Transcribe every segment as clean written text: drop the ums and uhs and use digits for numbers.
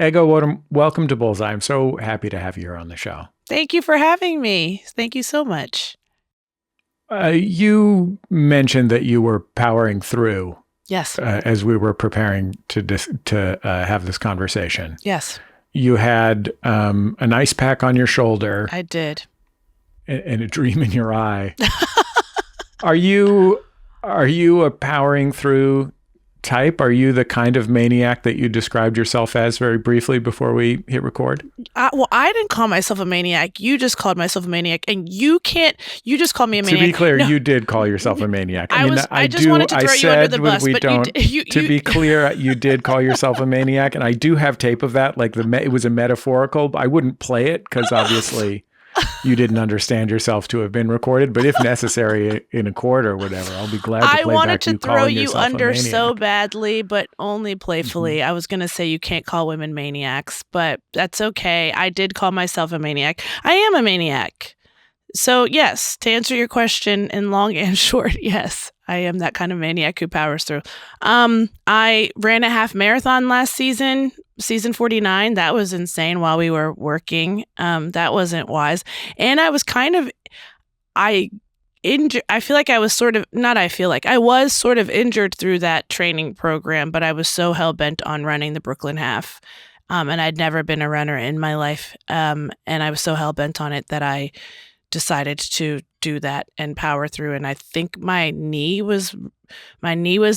Ego Nwodim, welcome to Bullseye. I'm so happy to have you here on the show. Thank you for having me. Thank you so much. You mentioned that you were powering through. Yes. As we were preparing to have this conversation. Yes. You had an ice pack on your shoulder. I did. And a dream in your eye. Are you a powering through type? Are you the kind of maniac that you described yourself as very briefly before we hit record? Well, I didn't call myself a maniac. You just called myself a maniac, and you just called me a maniac. To be clear, no. You did call yourself a maniac. I just wanted to throw you under the bus, but to be clear, you did call yourself a maniac, and I do have tape of that. Like it was a metaphorical. I wouldn't play it because obviously you didn't understand yourself to have been recorded, but if necessary in a court or whatever, I'll be glad to play back you calling yourself a maniac. I wanted to throw you under so badly, but only playfully. Mm-hmm. I was going to say you can't call women maniacs, but that's okay. I did call myself a maniac. I am a maniac. So yes, to answer your question in long and short, yes, I am that kind of maniac who powers through. I ran a half marathon last season 49. That was insane while we were working. That wasn't wise. And I was I feel like I was I was sort of injured through that training program, but I was so hell-bent on running the Brooklyn half. And I'd never been a runner in my life. And I was so hell-bent on it that I decided to do that and power through. And I think my knee was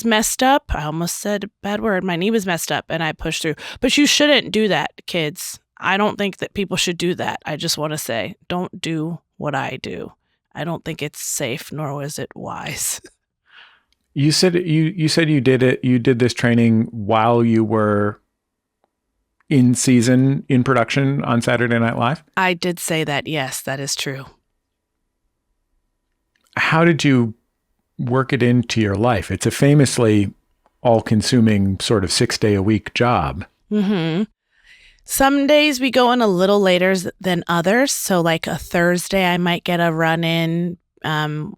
messed up. I almost said a bad word. My knee was messed up and I pushed through. But you shouldn't do that, kids. I don't think that people should do that. I just want to say, don't do what I do. I don't think it's safe, nor is it wise. You said you did it. You did this training while you were in season, in production on Saturday Night Live? I did say that. Yes, that is true. How did you work it into your life? It's a famously all-consuming sort of 6-day-a-week job. Mm-hmm. Some days we go in a little later than others. So like a Thursday, I might get a run in. And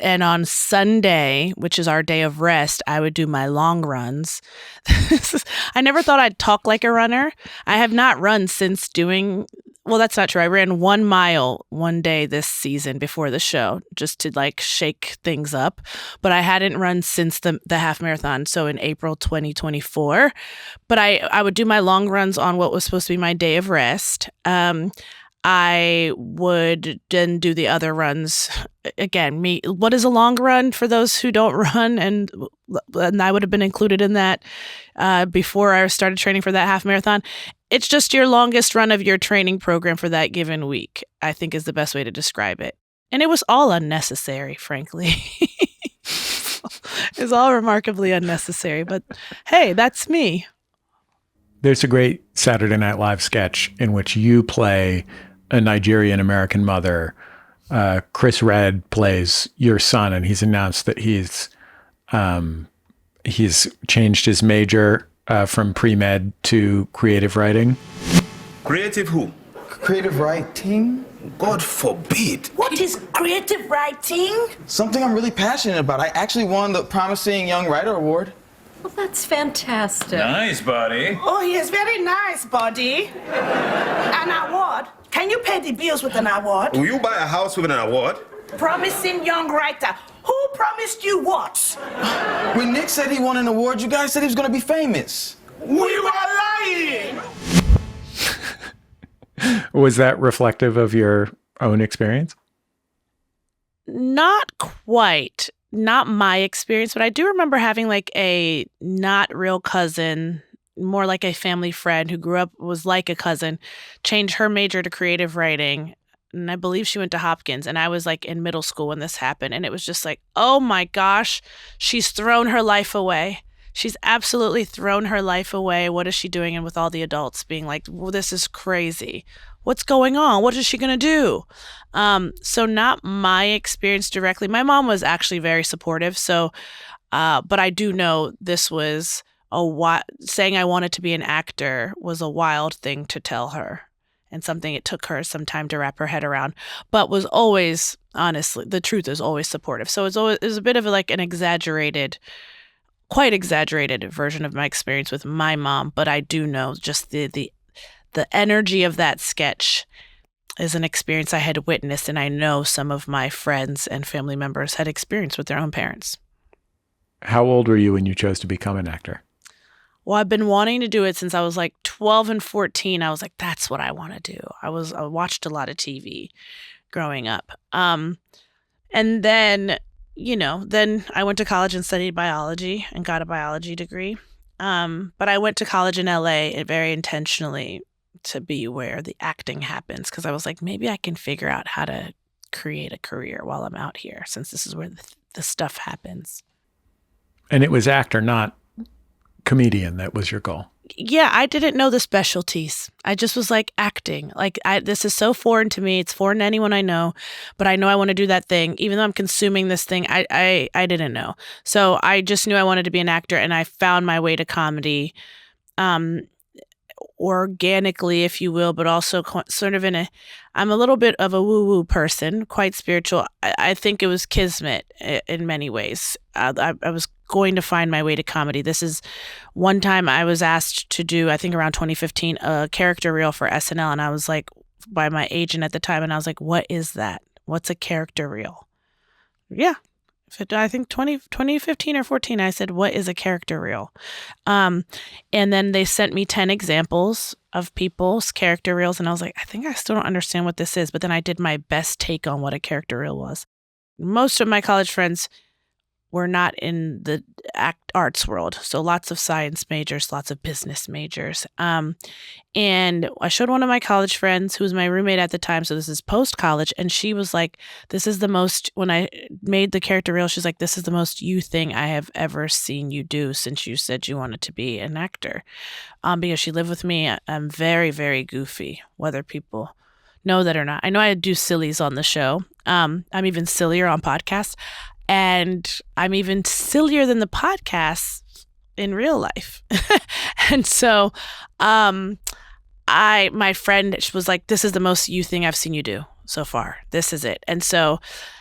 on Sunday, which is our day of rest, I would do my long runs. I never thought I'd talk like a runner. I have not run since well, that's not true. I ran 1 mile one day this season before the show just to like shake things up. But I hadn't run since the half marathon. So in April 2024. But I would do my long runs on what was supposed to be my day of rest. I would then do the other runs. Again, what is a long run for those who don't run? And I would have been included in that before I started training for that half marathon. It's just your longest run of your training program for that given week, I think is the best way to describe it. And it was all unnecessary, frankly. It's all remarkably unnecessary, but hey, that's me. There's a great Saturday Night Live sketch in which you play a Nigerian American mother. Chris Redd plays your son, and he's announced that he's changed his major from pre-med to creative writing. Creative who? Creative writing? God forbid. What is creative writing? Something I'm really passionate about. I actually won the Promising Young Writer Award. Well, that's fantastic. Nice, buddy. Oh, yes, very nice, buddy. An award? Can you pay the bills with an award? Will you buy a house with an award? Promising young writer. Who promised you what? When Nick said he won an award, you guys said he was going to be famous. We were lying! Was that reflective of your own experience? Not quite. Not my experience, but I do remember having like a not real cousin, more like a family friend who grew up, was like a cousin, change her major to creative writing. And I believe she went to Hopkins, and I was like in middle school when this happened. And it was just like, oh my gosh, she's thrown her life away. She's absolutely thrown her life away. What is she doing? And with all the adults being like, well, this is crazy. What's going on? What is she going to do? So not my experience directly. My mom was actually very supportive. So, but I do know this was saying I wanted to be an actor was a wild thing to tell her, and something it took her some time to wrap her head around, but was always, honestly, the truth is always supportive. So it was a bit of like an exaggerated quite exaggerated version of my experience with my mom, but I do know just the energy of that sketch is an experience I had witnessed, and I know some of my friends and family members had experienced with their own parents. How old were you when you chose to become an actor? Well, I've been wanting to do it since I was like 12 and 14. I was like, that's what I want to do. I watched a lot of TV growing up. And then, then I went to college and studied biology and got a biology degree. But I went to college in LA very intentionally to be where the acting happens, because I was like, maybe I can figure out how to create a career while I'm out here, since this is where the stuff happens. And it was actor, not comedian, that was your goal. Yeah, I didn't know the specialties. I just was like, acting. Like, this is so foreign to me. It's foreign to anyone I know, but I know I want to do that thing. Even though I'm consuming this thing, I didn't know. So I just knew I wanted to be an actor, and I found my way to comedy organically, if you will, but also sort of I'm a little bit of a woo-woo person, quite spiritual. I think it was kismet in many ways. I was going to find my way to comedy. This is one time I was asked to do, I think around 2015, a character reel for SNL. And I was like, by my agent at the time, and I was like, what is that? What's a character reel? Yeah. I think 2015 or 14, I said, what is a character reel? And then they sent me 10 examples of people's character reels. And I was like, I think I still don't understand what this is. But then I did my best take on what a character reel was. Most of my college friends were not in the arts world. So lots of science majors, lots of business majors. And I showed one of my college friends who was my roommate at the time. So this is post-college. And she was like, this is the most, when I made the character reel, she's like, this is the most you thing I have ever seen you do since you said you wanted to be an actor. Because she lived with me. I'm very, very goofy, whether people know that or not. I know I do sillies on the show. I'm even sillier on podcasts. And I'm even sillier than the podcasts in real life. And so my friend was like, this is the most you thing I've seen you do so far. This is it. And so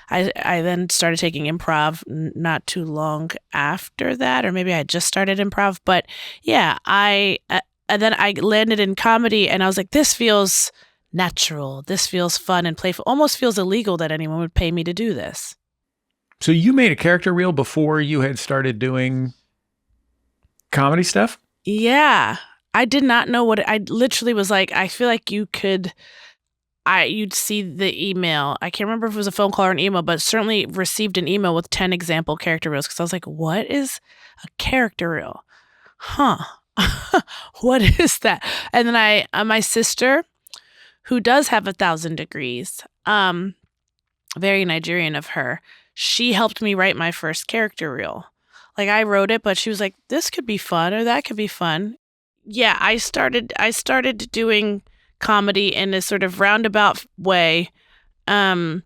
I then started taking improv not too long after that, or maybe I had just started improv. But yeah, and then I landed in comedy, and I was like, this feels natural. This feels fun and playful. Almost feels illegal that anyone would pay me to do this. So you made a character reel before you had started doing comedy stuff? Yeah. I did not know I literally was like, I feel like you'd see the email. I can't remember if it was a phone call or an email, but certainly received an email with 10 example character reels, because I was like, what is a character reel? Huh. What is that? And then my sister, who does have 1,000 degrees, very Nigerian of her, she helped me write my first character reel. Like, I wrote it, but she was like, this could be fun, or that could be fun. Yeah, I started doing comedy in a sort of roundabout way. But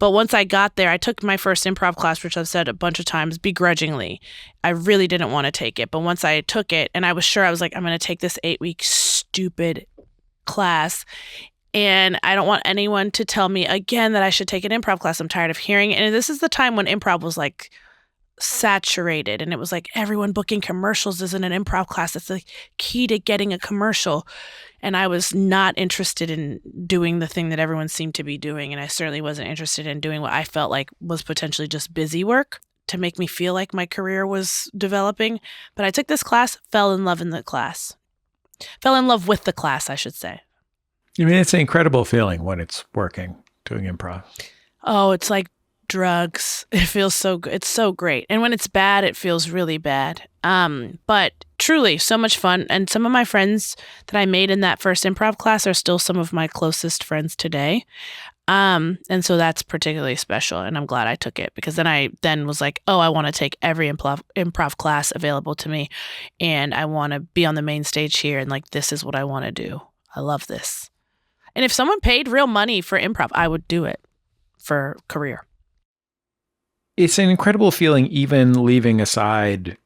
once I got there, I took my first improv class, which I've said a bunch of times, begrudgingly. I really didn't want to take it. But once I took it, and I was sure, I was like, I'm going to take this 8-week stupid class. And I don't want anyone to tell me again that I should take an improv class. I'm tired of hearing it. And this is the time when improv was like saturated, and it was like everyone booking commercials is in an improv class. It's the key to getting a commercial. And I was not interested in doing the thing that everyone seemed to be doing. And I certainly wasn't interested in doing what I felt like was potentially just busy work to make me feel like my career was developing. But I took this class, fell in love with the class, I should say. I mean, it's an incredible feeling when it's working, doing improv. Oh, it's like drugs. It feels so good. It's so great. And when it's bad, it feels really bad. But truly, so much fun. And some of my friends that I made in that first improv class are still some of my closest friends today. And so that's particularly special. And I'm glad I took it, because then I was like, oh, I want to take every improv class available to me. And I want to be on the main stage here. And like, this is what I want to do. I love this. And if someone paid real money for improv, I would do it for career. It's an incredible feeling, even leaving aside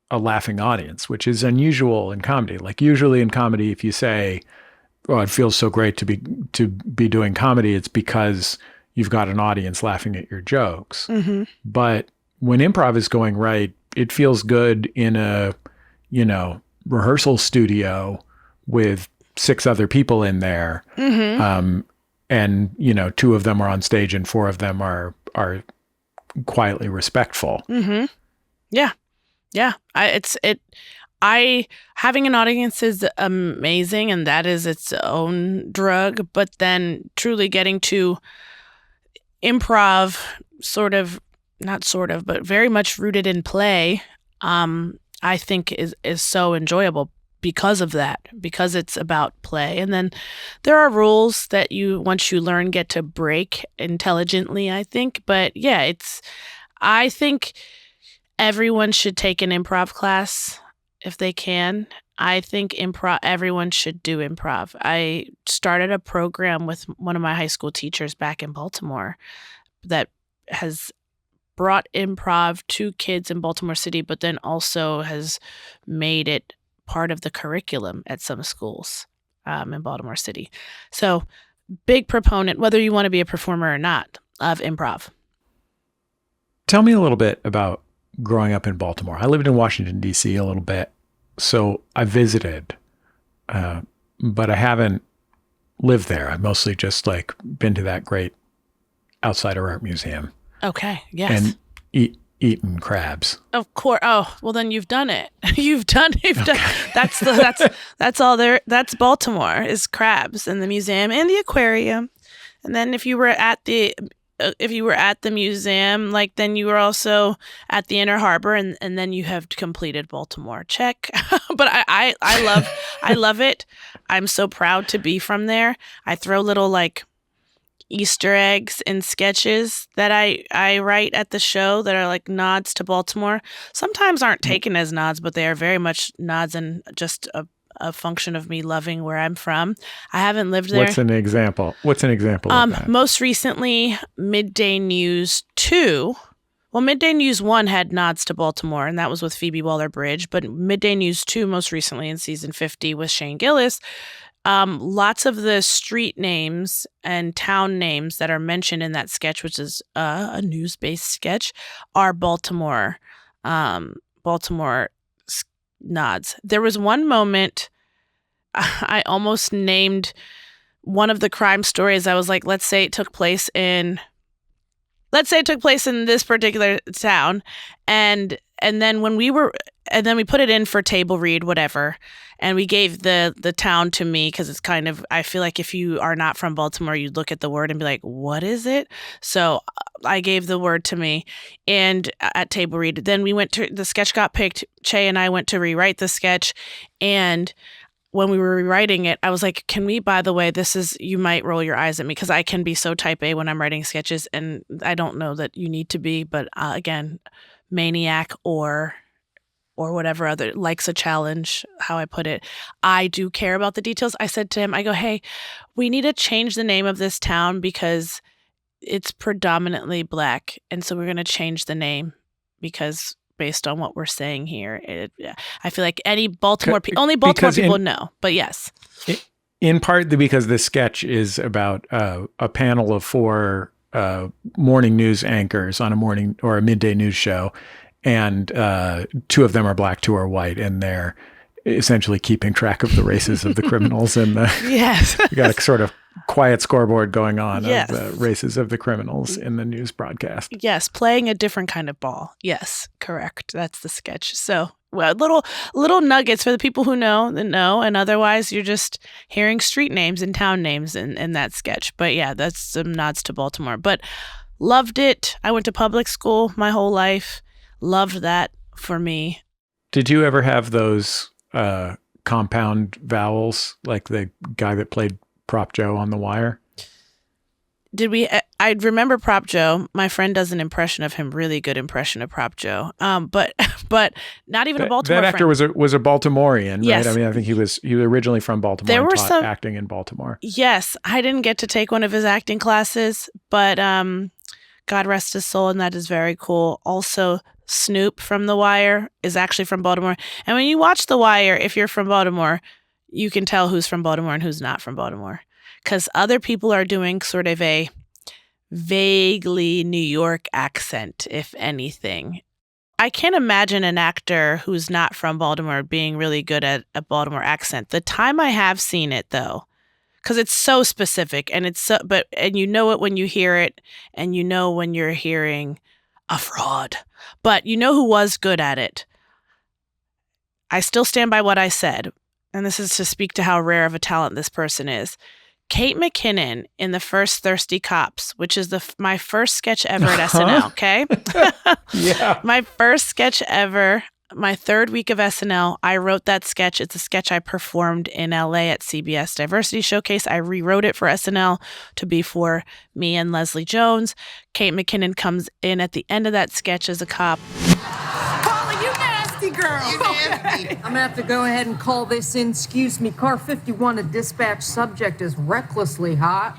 a laughing audience, which is unusual in comedy. Like, usually in comedy, if you say, oh, it feels so great to be doing comedy, it's because you've got an audience laughing at your jokes. Mm-hmm. But when improv is going right, it feels good in a, rehearsal studio with 6 other people in there. Mm-hmm. And, 2 of them are on stage and 4 of them are quietly respectful. Mm-hmm. Yeah. Yeah. Having an audience is amazing, and that is its own drug, but then truly getting to improv but very much rooted in play, I think is so enjoyable because of that, because it's about play. And then there are rules that once you learn, get to break intelligently, I think. But yeah, I think everyone should take an improv class if they can. I think everyone should do improv. I started a program with one of my high school teachers back in Baltimore that has brought improv to kids in Baltimore City, but then also has made it part of the curriculum at some schools in Baltimore City. So big proponent, whether you want to be a performer or not, of improv. Tell me a little bit about growing up in Baltimore. I lived in Washington, D.C. a little bit, so I visited, but I haven't lived there. I've mostly just been to that great outsider art museum. Okay. Yes. And eaten crabs. Of course. Oh, well then you've done it. You've done. That's all there. That's Baltimore is crabs and the museum and the aquarium. And then if you were at the museum, then you were also at the Inner Harbor, and then you have completed Baltimore. Check. But I love it. I'm so proud to be from there. I throw little Easter eggs and sketches that I write at the show that are nods to Baltimore. Sometimes aren't taken as nods, but they are very much nods and just a function of me loving where I'm from. I haven't lived there. What's an example of that? Most recently, Midday News 2. Well, Midday News 1 had nods to Baltimore, and that was with Phoebe Waller-Bridge. But Midday News 2, most recently in season 50 with Shane Gillis, lots of the street names and town names that are mentioned in that sketch, which is a news-based sketch, are Baltimore nods. There was one moment I almost named one of the crime stories. I was like, let's say it took place in this particular town, and then we put it in for table read, whatever, and we gave the town to me because it's kind of, I feel like if you are not from Baltimore, you'd look at the word and be like, what is it? So I gave the word to me, and at table read, then the sketch got picked. Che and I went to rewrite the sketch, and when we were rewriting it, I was like, can we, by the way, you might roll your eyes at me because I can be so type A when I'm writing sketches, and I don't know that you need to be, but again, maniac or whatever other, likes a challenge, how I put it. I do care about the details. I said to him, I go, hey, we need to change the name of this town because it's predominantly Black, and so we're going to change the name because based on what we're saying here, I feel like only Baltimore people know, but yes. In part because the sketch is about a panel of 4 morning news anchors on a morning or a midday news show, and 2 of them are Black, 2 are white, and they're essentially keeping track of the races of the criminals. And yes, we got a sort of quiet scoreboard going on yes. of the races of the criminals in the news broadcast. Yes, playing a different kind of ball. Yes, correct. That's the sketch. So, well, little nuggets for the people who know, and otherwise you're just hearing street names and town names in that sketch. But yeah, that's some nods to Baltimore. But loved it. I went to public school my whole life. Loved that for me. Did you ever have those compound vowels like the guy that played Prop Joe on The Wire? Did we? I remember Prop Joe. My friend does an impression of him, really good impression of Prop Joe. But not even a Baltimore. That actor friend. was a Baltimorean, yes. right? I mean, I think he was originally from Baltimore. There and were taught acting in Baltimore. Yes, I didn't get to take one of his acting classes, but God rest his soul, and that is very cool. Also, Snoop from The Wire is actually from Baltimore, and when you watch The Wire, if you're from Baltimore, you can tell who's from Baltimore and who's not from Baltimore, because other people are doing sort of a vaguely New York accent, if anything. I can't imagine an actor who's not from Baltimore being really good at a Baltimore accent. The time I have seen it, though, because it's so specific, and and you know it when you hear it, and you know when you're hearing a fraud. But you know who was good at it? I still stand by what I said, and this is to speak to how rare of a talent this person is. Kate McKinnon in the first Thirsty Cops, which is my first sketch ever at SNL, okay? Yeah. My first sketch ever, my third week of SNL, I wrote that sketch. It's a sketch I performed in LA at CBS Diversity Showcase. I rewrote it for SNL to be for me and Leslie Jones. Kate McKinnon comes in at the end of that sketch as a cop. Paula, you nasty girl. I'm gonna have to go ahead and call this in. Excuse me, car 51, a dispatch subject is recklessly hot.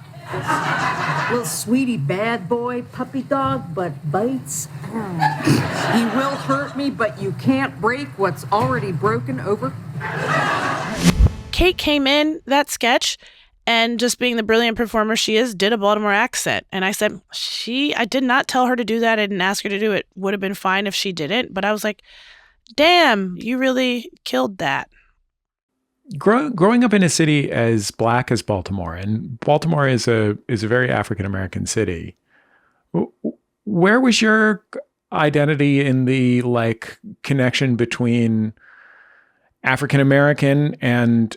Little sweetie bad boy, puppy dog, but bites. He will hurt me, but you can't break what's already broken. Over. Kate came in that sketch and, just being the brilliant performer she is, did a Baltimore accent. And I said, I did not tell her to do that. I didn't ask her to do it. Would have been fine if she didn't. But I was like, damn, you really killed that. Growing up in a city as black as Baltimore, and Baltimore is a very African American city. Where was your identity in the connection between African American and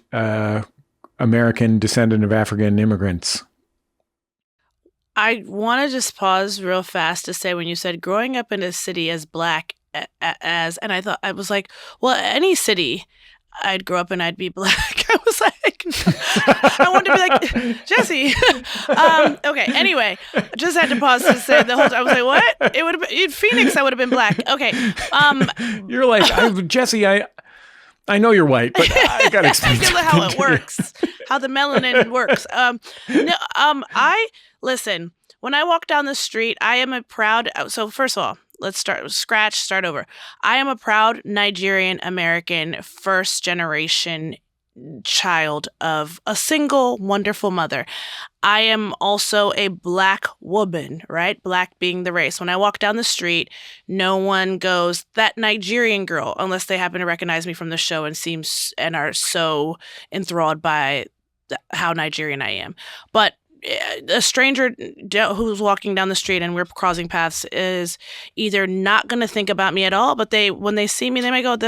American descendant of African immigrants? I want to just pause real fast to say, when you said growing up in a city as black and I was like, well, any city I'd grow up and I'd be black. I was like, I wanted to be like, Jesse. Okay, anyway, just had to pause to say the whole time. I was like, what? It would have been in Phoenix, I would have been black. Okay. You're like, Jesse, I know you're white, but I got to explain how it works, how the melanin works. Listen, when I walk down the street, I am a proud, so first of all, let's start over. I am a proud Nigerian American, first generation child of a single wonderful mother. I am also a black woman, right? Black being the race. When I walk down the street, no one goes, that Nigerian girl, unless they happen to recognize me from the show and are so enthralled by how Nigerian I am. But a stranger who's walking down the street and we're crossing paths is either not going to think about me at all, but when they see me, they might go,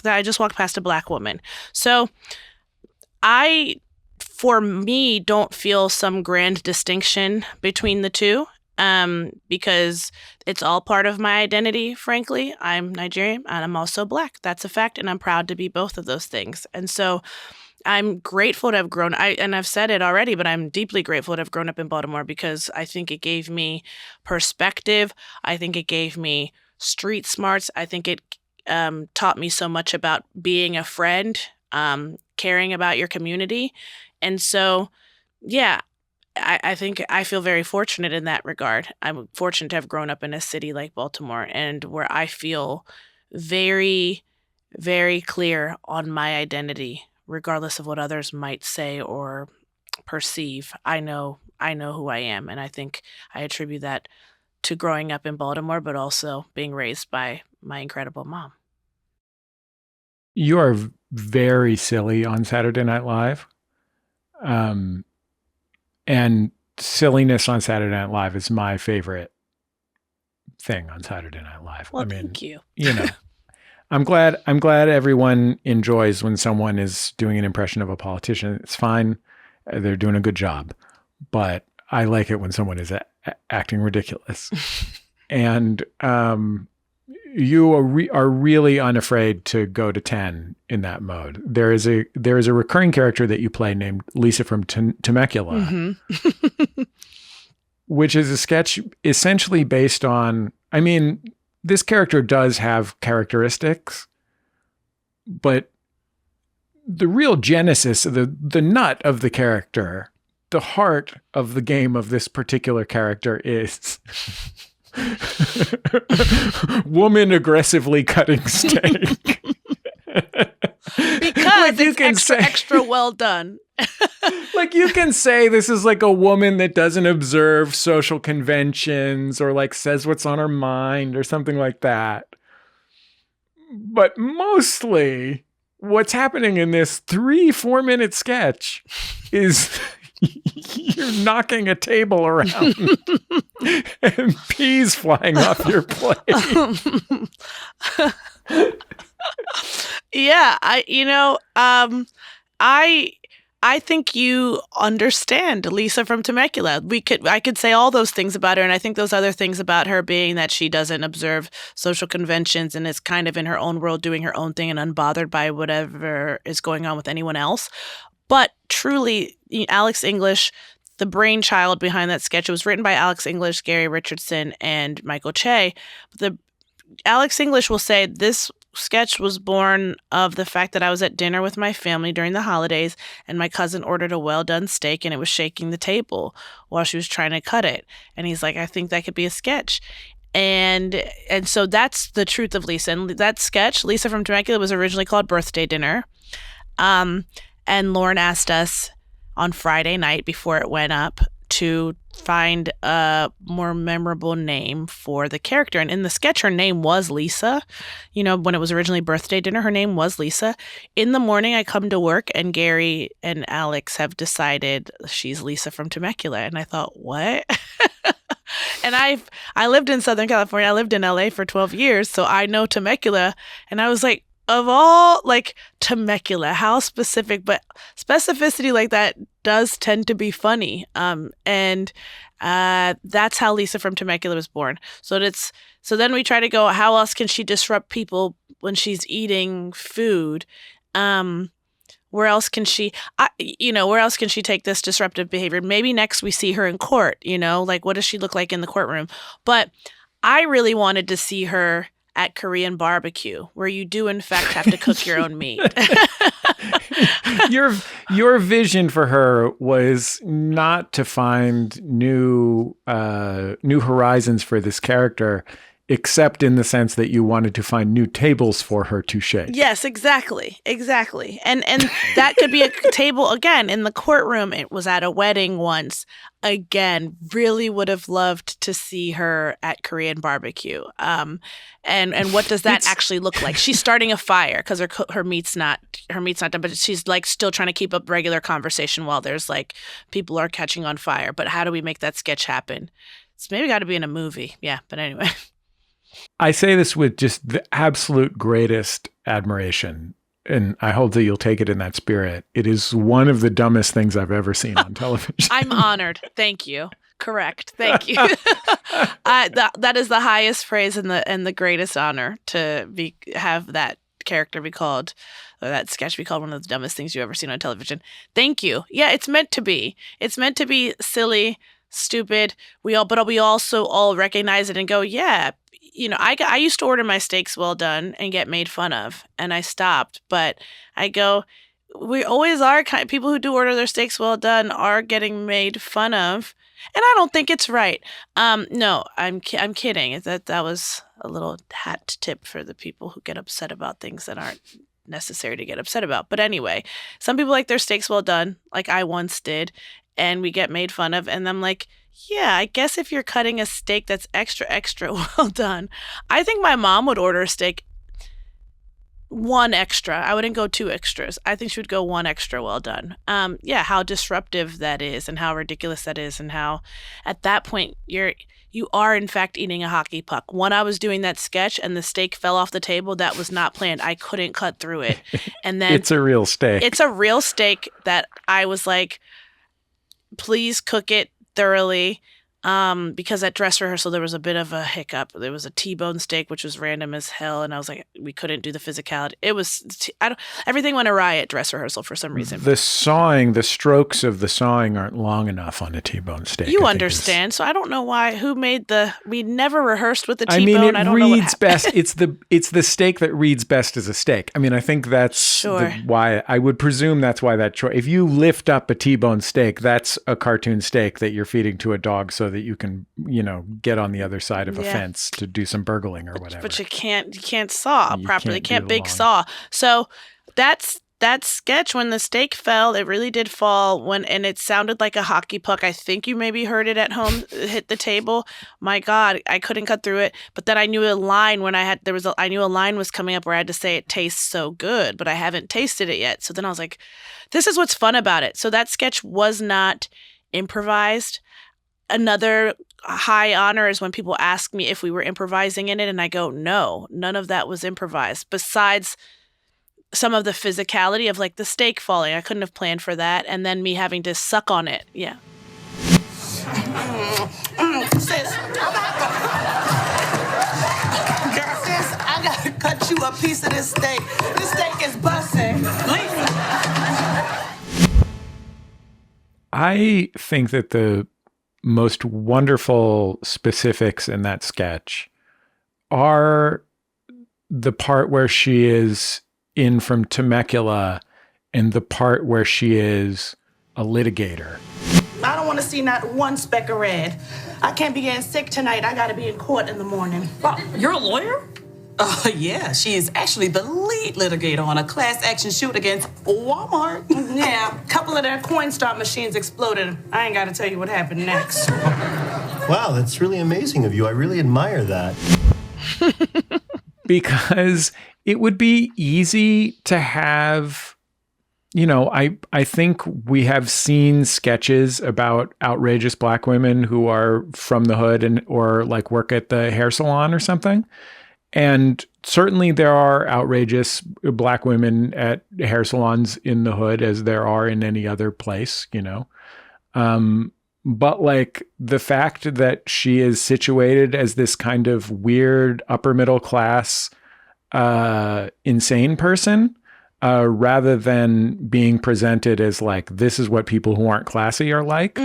I just walked past a black woman. So for me, don't feel some grand distinction between the two, because it's all part of my identity, frankly. I'm Nigerian and I'm also black. That's a fact, and I'm proud to be both of those things. And so I'm grateful to have grown, and I've said it already, but I'm deeply grateful to have grown up in Baltimore, because I think it gave me perspective. I think it gave me street smarts. I think it taught me so much about being a friend, caring about your community. And so, yeah, I think I feel very fortunate in that regard. I'm fortunate to have grown up in a city like Baltimore, and where I feel very, very clear on my identity. Regardless of what others might say or perceive, I know who I am. And I think I attribute that to growing up in Baltimore, but also being raised by my incredible mom. You are very silly on Saturday Night Live. And silliness on Saturday Night Live is my favorite thing on Saturday Night Live. Well, thank you. You know. I'm glad everyone enjoys when someone is doing an impression of a politician. It's fine. They're doing a good job. But I like it when someone is acting ridiculous. And you are really unafraid to go to 10 in that mode. There is a recurring character that you play named Lisa from Temecula, mm-hmm. which is a sketch essentially based on, this character does have characteristics, but the real genesis, the nut of the character, the heart of the game of this particular character is woman aggressively cutting steak. Because it's extra well done. Like, you can say this is like a woman that doesn't observe social conventions or like says what's on her mind or something like that. But mostly what's happening in this 3-4 minute sketch is you're knocking a table around and peas flying off your plate. Yeah, I think you understand Lisa from Temecula. I could say all those things about her, and I think those other things about her being that she doesn't observe social conventions and is kind of in her own world doing her own thing and unbothered by whatever is going on with anyone else. But truly, Alex English, the brainchild behind that sketch, it was written by Alex English, Gary Richardson, and Michael Che. Alex English will say this sketch was born of the fact that I was at dinner with my family during the holidays and my cousin ordered a well-done steak and it was shaking the table while she was trying to cut it. And he's like, I think that could be a sketch. And so that's the truth of Lisa. And that sketch, Lisa from Temecula, was originally called Birthday Dinner. And Lauren asked us on Friday night before it went up to find a more memorable name for the character. And in the sketch, her name was Lisa. When it was originally Birthday Dinner, her name was Lisa. In the morning, I come to work and Gary and Alex have decided she's Lisa from Temecula. And I thought, what? And I lived in Southern California. I lived in LA for 12 years. So I know Temecula. And I was like, of all, Temecula, how specific, but specificity like that does tend to be funny. And that's how Lisa from Temecula was born. So then we try to go, how else can she disrupt people when she's eating food? Where else can she take this disruptive behavior? Maybe next we see her in court, what does she look like in the courtroom? But I really wanted to see her at Korean barbecue, where you do in fact have to cook your own meat. Your vision for her was not to find new horizons for this character, except in the sense that you wanted to find new tables for her to shake. Yes, exactly. And that could be a table, again, in the courtroom. It was at a wedding once. Again, really would have loved to see her at Korean barbecue. And what does that actually look like? She's starting a fire because her meat's not done, but she's still trying to keep up regular conversation while there's people are catching on fire. But how do we make that sketch happen? It's maybe got to be in a movie. Yeah, but anyway. I say this with just the absolute greatest admiration, and I hope that you'll take it in that spirit. It is one of the dumbest things I've ever seen on television. I'm honored. Thank you. Correct. Thank you. That is the highest praise and the greatest honor to have that character be called, or that sketch be called one of the dumbest things you've ever seen on television. Thank you. Yeah, it's meant to be. It's meant to be silly, stupid. But we also all recognize it and go, yeah. I used to order my steaks well done and get made fun of, and I stopped. But I go, we always are people who do order their steaks well done are getting made fun of, and I don't think it's right. No, I'm kidding. That was a little hat tip for the people who get upset about things that aren't necessary to get upset about. But anyway, some people like their steaks well done, like I once did, and we get made fun of, and I'm like, yeah, I guess if you're cutting a steak that's extra, extra well done. I think my mom would order a steak 1 extra. I wouldn't go 2 extras. I think she would go 1 extra well done. Yeah, how disruptive that is and how ridiculous that is, and how at that point you are in fact eating a hockey puck. When I was doing that sketch and the steak fell off the table, that was not planned. I couldn't cut through it. And then it's a real steak. It's a real steak that I was like, please cook it thoroughly, because at dress rehearsal there was a bit of a hiccup. There was a Tbone steak which was random as hell, and I was like, we couldn't do the physicality. It was everything went awry at dress rehearsal for some reason. The strokes of the sawing aren't long enough on a Tbone steak. You understand? So I don't know we never rehearsed with the Tbone. I mean, I don't know what happened. Best. It's the steak that reads best as a steak. I mean, I think that's why I would presume that's why that choice. If you lift up a Tbone steak, that's a cartoon steak that you're feeding to a dog so that you can, get on the other side of a fence to do some burgling or whatever. But you can't saw properly. You can't big saw. So that's that sketch, when the steak fell, it really did fall and it sounded like a hockey puck. I think you maybe heard it at home hit the table. My God, I couldn't cut through it. But then I knew a line I knew a line was coming up where I had to say it tastes so good, but I haven't tasted it yet. So then I was like, this is what's fun about it. So that sketch was not improvised. Another high honor is when people ask me if we were improvising in it, and I go, no, none of that was improvised. Besides some of the physicality of like the steak falling. I couldn't have planned for that. And then me having to suck on it. Yeah. Sis, I gotta cut you a piece of this steak. This steak is busting. I think that the most wonderful specifics in that sketch are the part where she is in from Temecula and the part where she is a litigator. I don't want to see not one speck of red. I can't be getting sick tonight. I gotta be in court in the morning. You're a lawyer? Yeah, she is actually the lead litigator on a class action suit against Walmart. Yeah, a couple of their Coinstar machines exploded. I ain't gotta tell you what happened next. Wow, that's really amazing of you. I really admire that. Because it would be easy to have, I think we have seen sketches about outrageous Black women who are from the hood or like work at the hair salon or something. And certainly there are outrageous Black women at hair salons in the hood as there are in any other place, But like the fact that she is situated as this kind of weird upper middle class, insane person, rather than being presented as like, this is what people who aren't classy are like,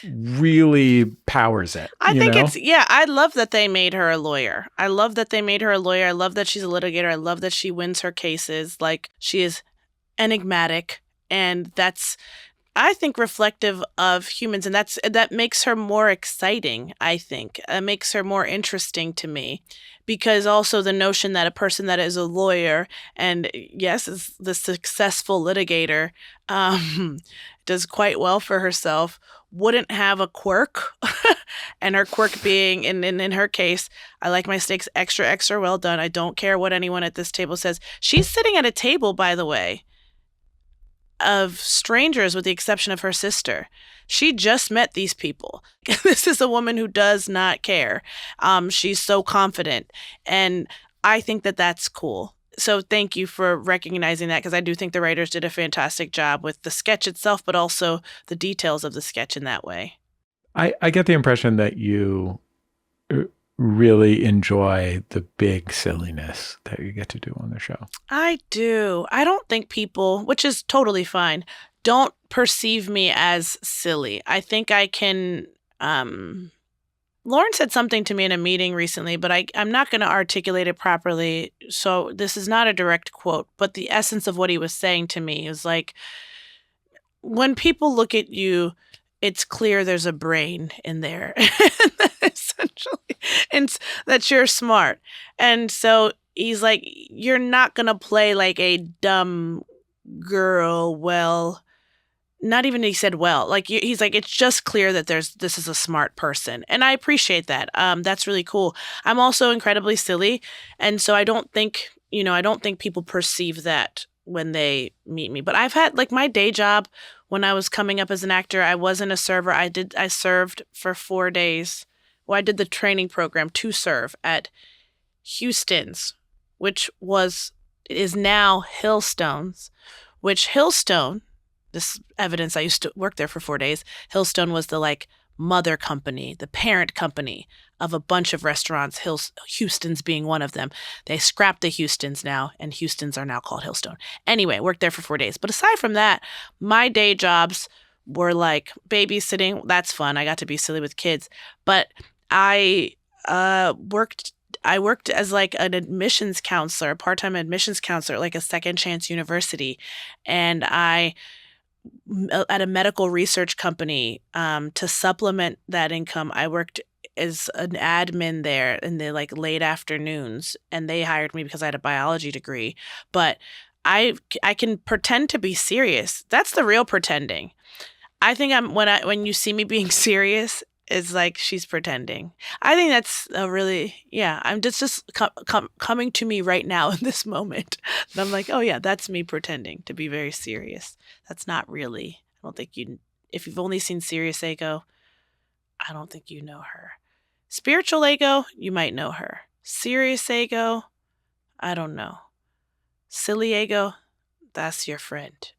really powers it. I think I love that they made her a lawyer. I love that she's a litigator. I love that she wins her cases. Like, she is enigmatic, and that's, I think, reflective of humans, and that makes her more exciting. I think it makes her more interesting to me, because also the notion that a person that is a lawyer and yes is the successful litigator, does quite well for herself, wouldn't have a quirk, and her quirk being in her case, I like my steaks extra well done. I don't care what anyone at this table says. She's sitting at a table, by the way, of strangers with the exception of her sister. She just met these people. This is a woman who does not care. She's so confident. And I think that that's cool. So thank you for recognizing that, because I do think the writers did a fantastic job with the sketch itself, but also the details of the sketch in that way. I get the impression that you really enjoy the big silliness that you get to do on the show. I do. I don't think people, which is totally fine, don't perceive me as silly. I think I can, Lauren said something to me in a meeting recently, but I'm not going to articulate it properly. So this is not a direct quote, but the essence of what he was saying to me is like, when people look at you, it's clear there's a brain in there, essentially, and that you're smart. And so he's like, you're not going to play like a dumb girl. Well, not even he said, well, like he's like, it's just clear that this is a smart person. And I appreciate that. That's really cool. I'm also incredibly silly. And so I don't think people perceive that when they meet me. But I've had, like, my day job when I was coming up as an actor, I wasn't a server. I served for 4 days. Well, I did the training program to serve at Houston's, which is now Hillstone's, which Hillstone, this evidence, I used to work there for 4 days. Hillstone was the like mother company, the parent company of a bunch of restaurants, Houston's being one of them. They scrapped the Houston's now, and Houston's are now called Hillstone. Anyway, worked there for 4 days. But aside from that, my day jobs were like babysitting. That's fun. I got to be silly with kids. But I worked as like an admissions counselor, a part-time admissions counselor, like a Second Chance University. And I at a medical research company, to supplement that income, I worked is an admin there in the like late afternoons, and they hired me because I had a biology degree. But I can pretend to be serious. That's the real pretending. I think when you see me being serious, it's like she's pretending. I think that's a really, I'm just coming to me right now in this moment. And I'm like, oh yeah, that's me pretending to be very serious. That's not really, I don't think if you've only seen Serious Ego, I don't think you know her. Spiritual Ego, you might know her. Serious Ego, I don't know. Silly Ego, that's your friend.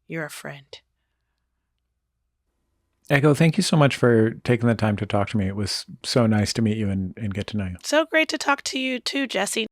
You're a friend. Ego, thank you so much for taking the time to talk to me. It was so nice to meet you and get to know you. So great to talk to you too, Jesse.